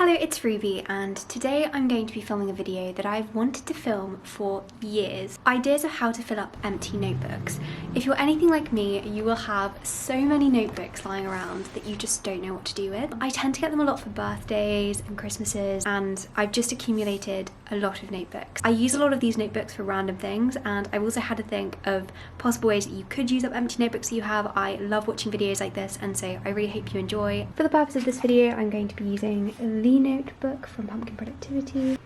Hello, it's Ruby, and today I'm going to be filming a video that I've wanted to film for years. Ideas of how to fill up empty notebooks. If you're anything like me, you will have so many notebooks lying around that you just don't know what to do with. I tend to get them a lot for birthdays and Christmases, and I've just accumulated a lot of notebooks. I use a lot of these notebooks for random things, and I've also had to think of possible ways that you could use up empty notebooks that you have. I love watching videos like this, and so I really hope you enjoy. For the purpose of this video, I'm going to be using the notebook from Pumpkin Productivity.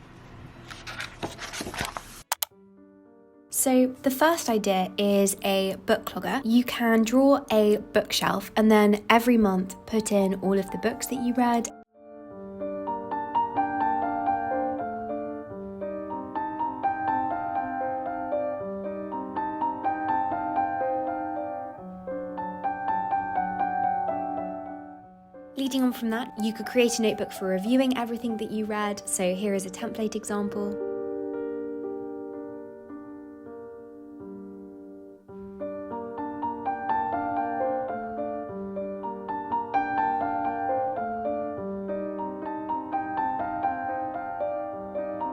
So the first idea is a book clogger. You can draw a bookshelf and then every month put in all of the books that you read. Leading on from that, you could create a notebook for reviewing everything that you read. So here is a template example.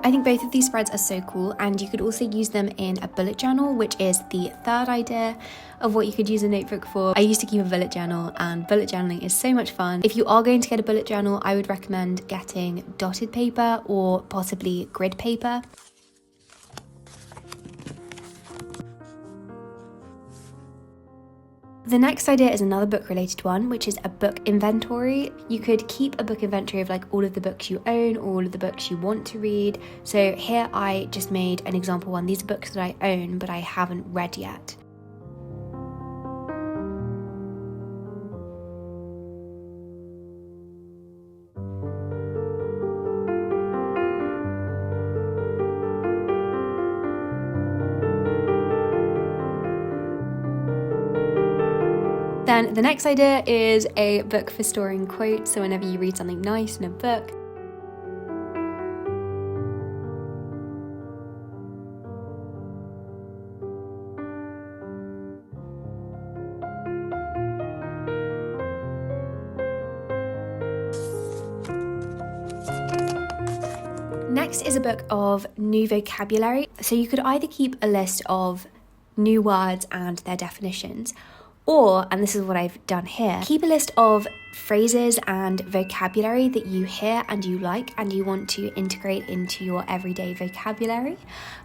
I think both of these spreads are so cool, and you could also use them in a bullet journal, which is the third idea of what you could use a notebook for. I used to keep a bullet journal, and bullet journaling is so much fun. If you are going to get a bullet journal, I would recommend getting dotted paper or possibly grid paper. The next idea is another book related one, which is a book inventory. You could keep a book inventory of like all of the books you own, or all of the books you want to read. So here I just made an example one. These are books that I own but I haven't read yet. Then the next idea is a book for storing quotes, so whenever you read something nice in a book. Next is a book of new vocabulary. So you could either keep a list of new words and their definitions, or, and this is what I've done here, keep a list of phrases and vocabulary that you hear and you like and you want to integrate into your everyday vocabulary.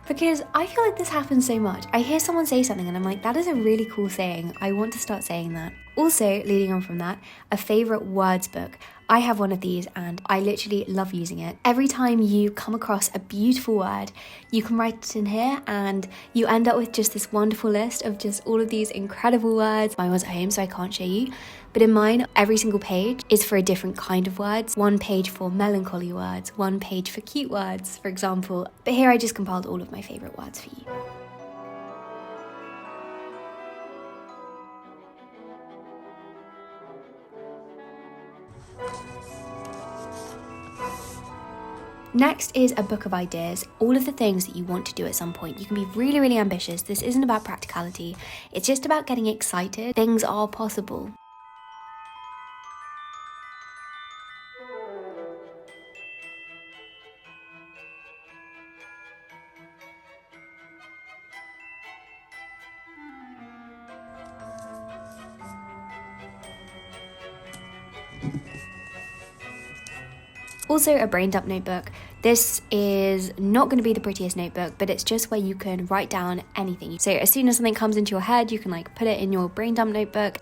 Because I feel like this happens so much. I hear someone say something and I'm like, that is a really cool saying. I want to start saying that. Also, leading on from that, a favourite words book. I have one of these and I literally love using it. Every time you come across a beautiful word, you can write it in here and you end up with just this wonderful list of just all of these incredible words. Mine was at home, so I can't show you. But in mine, every single page is for a different kind of words. One page for melancholy words, one page for cute words, for example. But here I just compiled all of my favourite words for you. Next is a book of ideas, all of the things that you want to do at some point. You can be really, really ambitious. This isn't about practicality. It's just about getting excited. Things are possible. Also a brain dump notebook. This is not going to be the prettiest notebook, but it's just where you can write down anything. So as soon as something comes into your head, you can like put it in your brain dump notebook.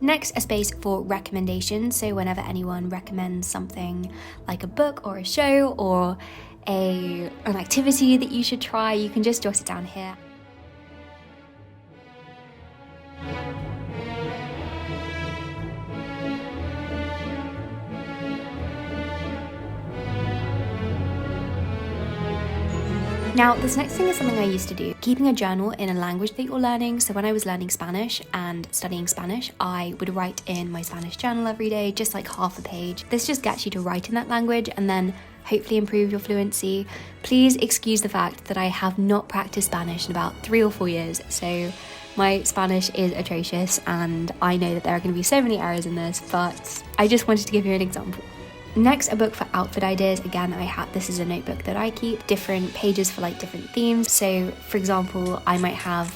Next, a space for recommendations. So whenever anyone recommends something like a book or a show or an activity that you should try, you can just jot it down here. Now, this next thing is something I used to do, keeping a journal in a language that you're learning. So when I was learning Spanish and studying Spanish, I would write in my Spanish journal every day, just like half a page. This just gets you to write in that language and then hopefully improve your fluency. Please excuse the fact that I have not practiced Spanish in about 3 or 4 years. So my Spanish is atrocious and I know that there are going to be so many errors in this, but I just wanted to give you an example. Next, a book for outfit ideas. Again, this is a notebook that I keep, different pages for like different themes. So for example, I might have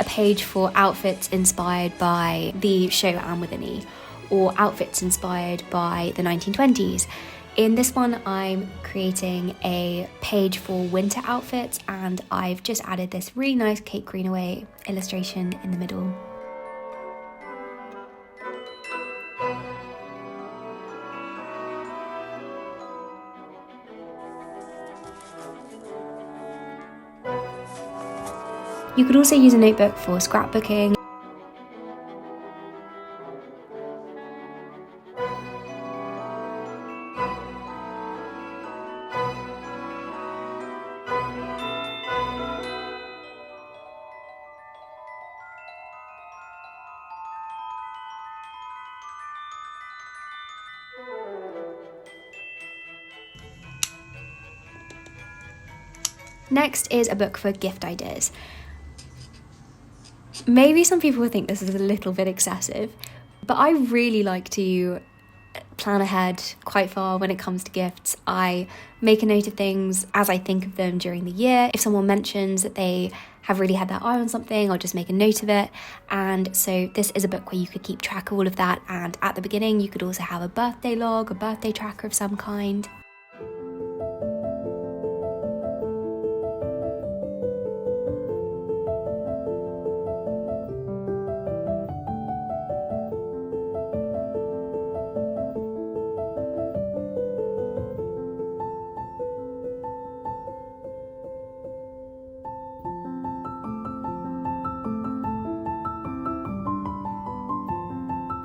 a page for outfits inspired by the show Anne with an E, or outfits inspired by the 1920s. In this one, I'm creating a page for winter outfits, and I've just added this really nice Kate Greenaway illustration in the middle. You could also use a notebook for scrapbooking. Next is a book for gift ideas. Maybe some people will think this is a little bit excessive, but I really like to plan ahead quite far when it comes to gifts. I make a note of things as I think of them during the year. If someone mentions that they have really had their eye on something, I'll just make a note of it. And so this is a book where you could keep track of all of that. And at the beginning, you could also have a birthday log, a birthday tracker of some kind.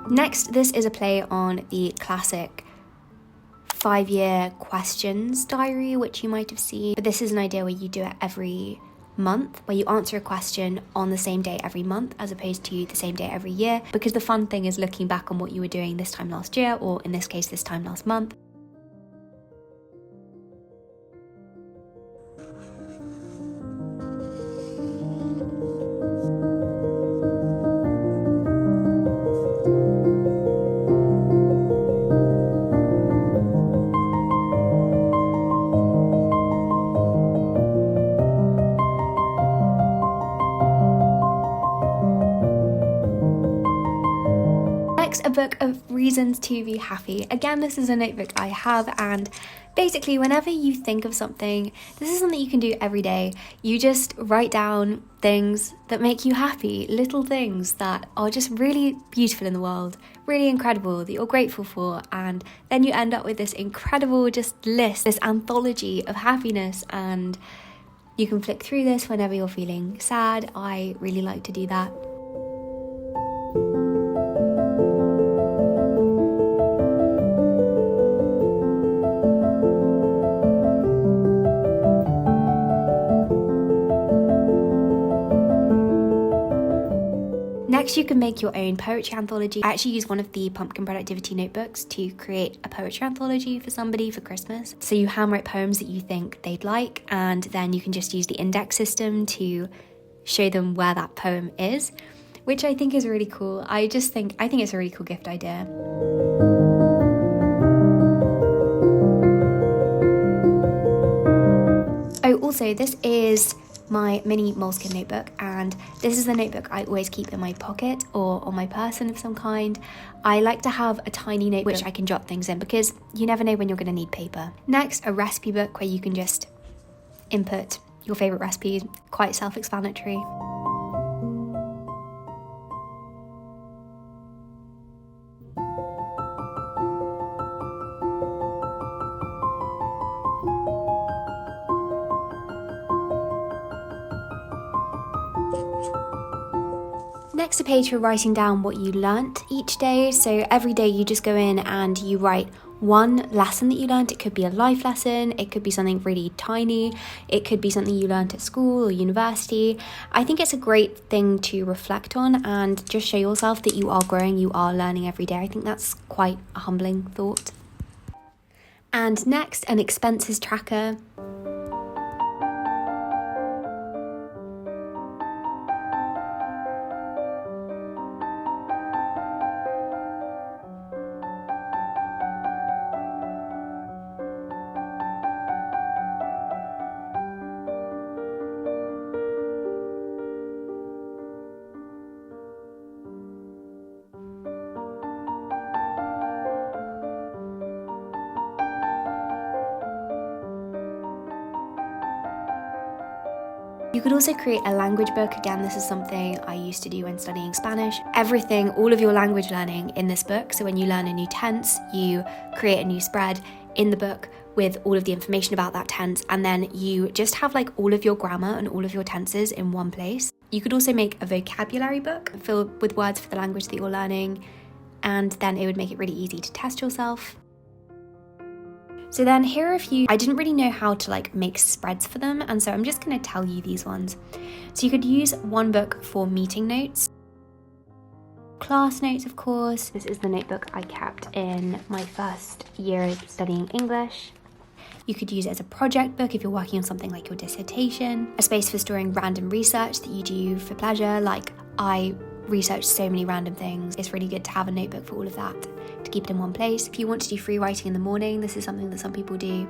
Next, this is a play on the classic 5-year questions diary, which you might have seen. But this is an idea where you do it every month, where you answer a question on the same day every month as opposed to the same day every year, because the fun thing is looking back on what you were doing this time last year, or in this case, this time last month. A book of reasons to be happy. Again, this is a notebook I have, and basically whenever you think of something, this is something you can do every day. You just write down things that make you happy, little things that are just really beautiful in the world, really incredible, that you're grateful for, and then you end up with this incredible just list, this anthology of happiness, and you can flick through this whenever you're feeling sad. I really like to do that. Next, you can make your own poetry anthology. I actually use one of the pumpkin productivity notebooks to create a poetry anthology for somebody for Christmas. So you handwrite poems that you think they'd like, and then you can just use the index system to show them where that poem is, which I think is really cool. I think it's a really cool gift idea. Oh, also, this is my mini moleskin notebook, and this is the notebook I always keep in my pocket or on my person of some kind. I like to have a tiny notebook which I can jot things in, because you never know when you're going to need paper. Next, a recipe book where you can just input your favourite recipes, quite self-explanatory. Next, a page for writing down what you learnt each day. So every day you just go in and you write one lesson that you learned. It could be a life lesson, it could be something really tiny, it could be something you learned at school or university. I think it's a great thing to reflect on and just show yourself that you are growing, you are learning every day. I think that's quite a humbling thought. And next, an expenses tracker. You could also create a language book. Again, this is something I used to do when studying Spanish. Everything, all of your language learning in this book. So when you learn a new tense, you create a new spread in the book with all of the information about that tense, and then you just have like all of your grammar and all of your tenses in one place. You could also make a vocabulary book filled with words for the language that you're learning, and then it would make it really easy to test yourself. So then here are a few. I didn't really know how to like make spreads for them, and so I'm just going to tell you these ones. So you could use one book for meeting notes, class notes, of course. This is the notebook I kept in my first year of studying English. You could use it as a project book if you're working on something like your dissertation, a space for storing random research that you do for pleasure. Like, I research so many random things. It's really good to have a notebook for all of that, to keep it in one place. If you want to do free writing in the morning, this is something that some people do.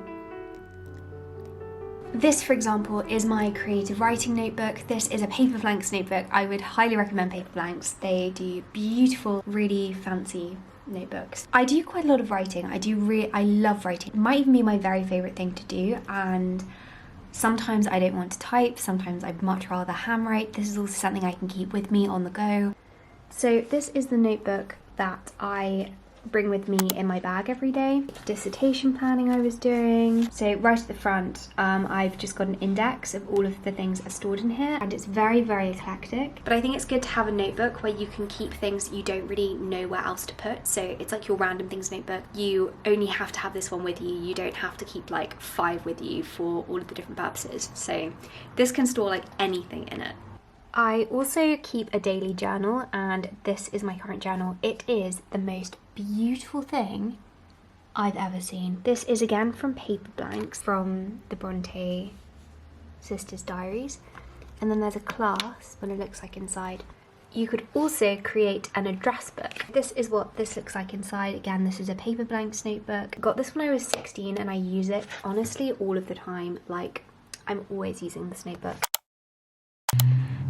This, for example, is my creative writing notebook. This is a paper blanks notebook. I would highly recommend paper blanks. They do beautiful, really fancy notebooks. I do quite a lot of writing. I love writing. It might even be my very favorite thing to do, and sometimes I don't want to type, sometimes I'd much rather handwrite. This is also something I can keep with me on the go. So this is the notebook that I bring with me in my bag every day. Dissertation planning I was doing. So right at the front, I've just got an index of all of the things that are stored in here, and it's very, very eclectic. But I think it's good to have a notebook where you can keep things that you don't really know where else to put. So it's like your random things notebook. You only have to have this one with you. You don't have to keep like 5 with you for all of the different purposes. So this can store like anything in it. I also keep a daily journal, and this is my current journal. It is the most beautiful thing I've ever seen. This is again from paper blanks from the Bronte sisters' diaries, and then there's a clasp, what it looks like inside. You could also create an address book. This is what this looks like inside. Again, this is a paper blanks notebook. Got this when I was 16, and I use it honestly all of the time. Like, I'm always using this notebook.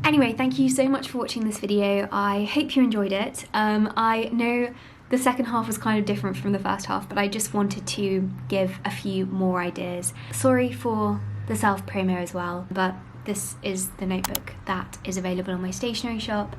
Anyway, thank you so much for watching this video. I hope you enjoyed it. I know the second half was kind of different from the first half, but I just wanted to give a few more ideas. Sorry for the self-promo as well, but this is the notebook that is available on my stationery shop.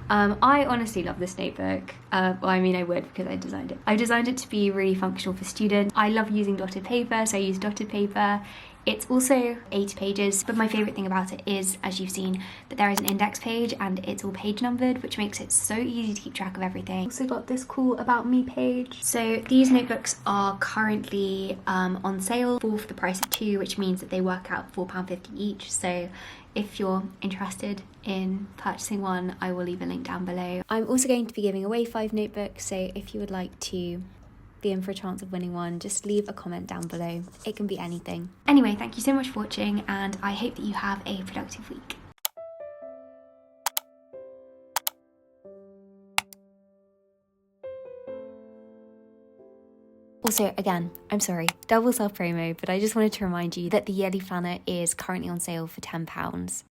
I honestly love this notebook. Well, I mean, I would because I designed it. I've designed it to be really functional for students. I love using dotted paper, so I use dotted paper. It's also 8 pages, but my favourite thing about it is, as you've seen, that there is an index page and it's all page numbered, which makes it so easy to keep track of everything. Also got this cool About Me page. So these notebooks are currently on sale, 4 for the price of 2, which means that they work out £4.50 each. So if you're interested in purchasing one, I will leave a link down below. I'm also going to be giving away 5 notebooks, so if you would like to be in for a chance of winning one, just leave a comment down below. It can be anything. Anyway, thank you so much for watching, and I hope that you have a productive week. Also, again, I'm sorry, double self-promo, but I just wanted to remind you that the yearly planner is currently on sale for £10.